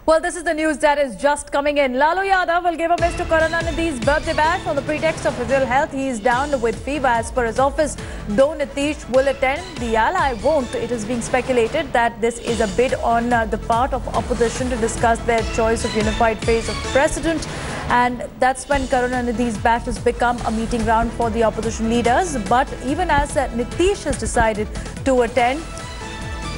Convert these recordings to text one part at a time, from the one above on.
Well, this is the news that is just coming in. Lalu Yadav will give a miss to Karunanidhi's birthday bash on the pretext of his ill health. He is down with fever as per his office. Though Nitish will attend, the ally won't. It is being speculated that this is a bid on the part of opposition to discuss their choice of unified face of president. And that's when Karunanidhi's bash has become a meeting ground for the opposition leaders. But even as Nitish has decided to attend,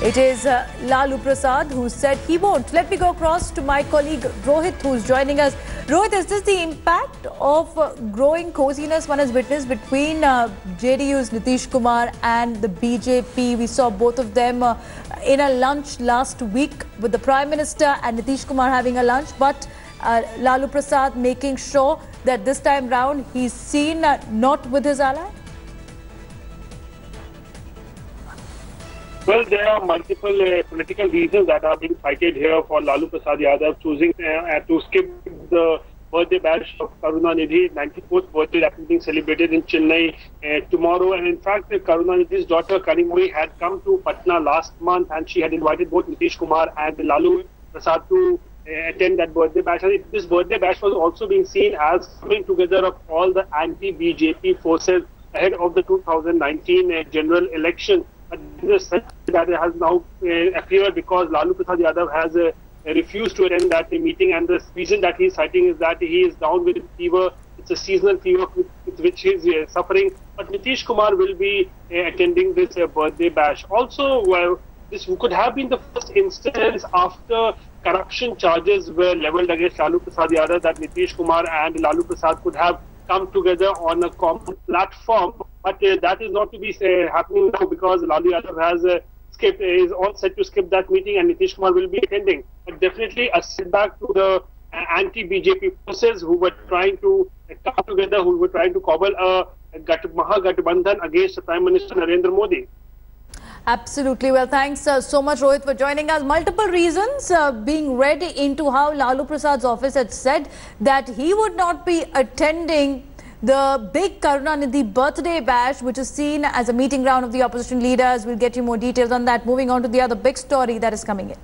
it is Lalu Prasad who said he won't. Let me go across to my colleague Rohit, who's joining us. Rohit, is this the impact of growing coziness one has witnessed between JDU's Nitish Kumar and the BJP? We saw both of them in a lunch last week with the Prime Minister and Nitish Kumar having a lunch. But Lalu Prasad making sure that this time round he's seen not with his ally? Well, there are multiple political reasons that are being cited here for Lalu Prasad Yadav choosing to skip the birthday bash of Karunanidhi, 94th birthday that is being celebrated in Chennai tomorrow. And in fact, Karunanidhi's daughter Kanimozhi had come to Patna last month and she had invited both Nitish Kumar and Lalu Prasad to attend that birthday bash. And this birthday bash was also being seen as coming together of all the anti-BJP forces ahead of the 2019 general election. That has now appeared because Lalu Prasad Yadav has refused to attend that meeting, and the reason that he is citing is that he is down with fever. It's a seasonal fever with which he is suffering. But Nitish Kumar will be attending this birthday bash. Also, this could have been the first instance after corruption charges were leveled against Lalu Prasad Yadav that Nitish Kumar and Lalu Prasad could have come together on a common platform, but that is not to be happening now because Lalu Yadav is all set to skip that meeting and Nitish Kumar will be attending. But definitely a setback to the anti-BJP forces who were trying to come together, who were trying to cobble a Mahagathbandhan against Prime Minister Narendra Modi. Absolutely. Well, thanks so much, Rohit, for joining us. Multiple reasons being read into how Lalu Prasad's office had said that he would not be attending the big Karunanidhi birthday bash, which is seen as a meeting ground of the opposition leaders. We'll get you more details on that. Moving on to the other big story that is coming in.